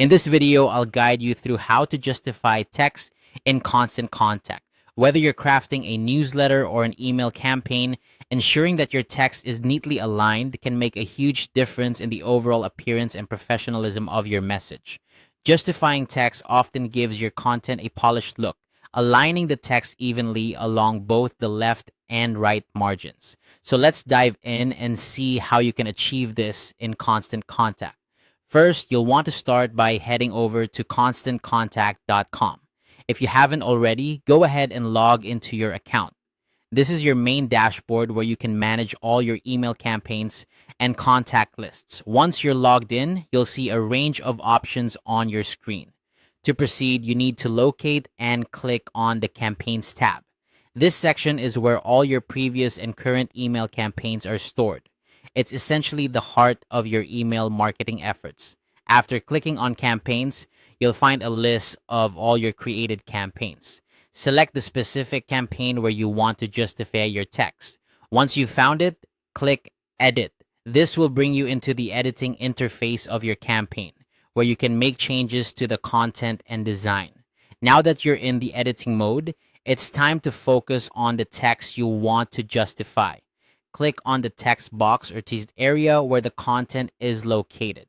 In this video, I'll guide you through how to justify text in Constant Contact. Whether you're crafting a newsletter or an email campaign, ensuring that your text is neatly aligned can make a huge difference in the overall appearance and professionalism of your message. Justifying text often gives your content a polished look, aligning the text evenly along both the left and right margins. So let's dive in and see how you can achieve this in Constant Contact. First, you'll want to start by heading over to constantcontact.com. If you haven't already, go ahead and log into your account. This is your main dashboard where you can manage all your email campaigns and contact lists. Once you're logged in, you'll see a range of options on your screen. To proceed, you need to locate and click on the Campaigns tab. This section is where all your previous and current email campaigns are stored. It's essentially the heart of your email marketing efforts. After clicking on Campaigns, you'll find a list of all your created campaigns. Select the specific campaign where you want to justify your text. Once you've found it, click Edit. This will bring you into the editing interface of your campaign, where you can make changes to the content and design. Now that you're in the editing mode, it's time to focus on the text you want to justify. Click on the text box or text area where the content is located.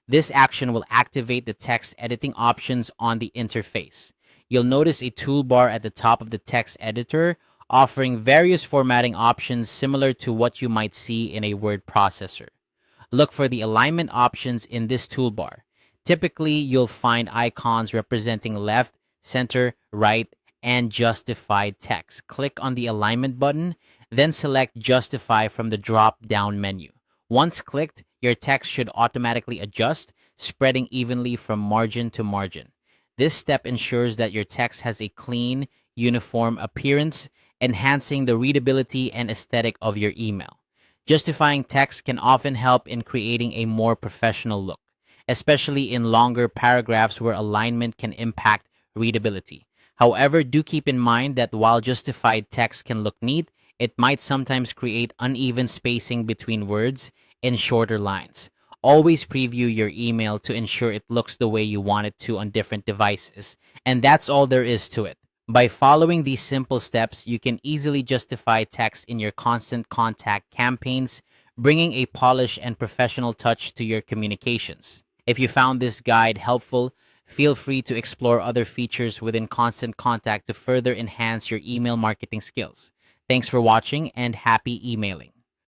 This action will activate the text editing options on the interface. You'll notice a toolbar at the top of the text editor offering various formatting options similar to what you might see in a word processor. Look for the alignment options in this toolbar. Typically, you'll find icons representing left, center, right, and justified text. Click on the alignment button, then select Justify from the drop-down menu. Once clicked, your text should automatically adjust, spreading evenly from margin to margin. This step ensures that your text has a clean, uniform appearance, enhancing the readability and aesthetic of your email. Justifying text can often help in creating a more professional look, especially in longer paragraphs where alignment can impact readability. However, do keep in mind that while justified text can look neat, it might sometimes create uneven spacing between words in shorter lines. Always preview your email to ensure it looks the way you want it to on different devices. And that's all there is to it. By following these simple steps, you can easily justify text in your Constant Contact campaigns, bringing a polished and professional touch to your communications. If you found this guide helpful, feel free to explore other features within Constant Contact to further enhance your email marketing skills. Thanks for watching and happy emailing.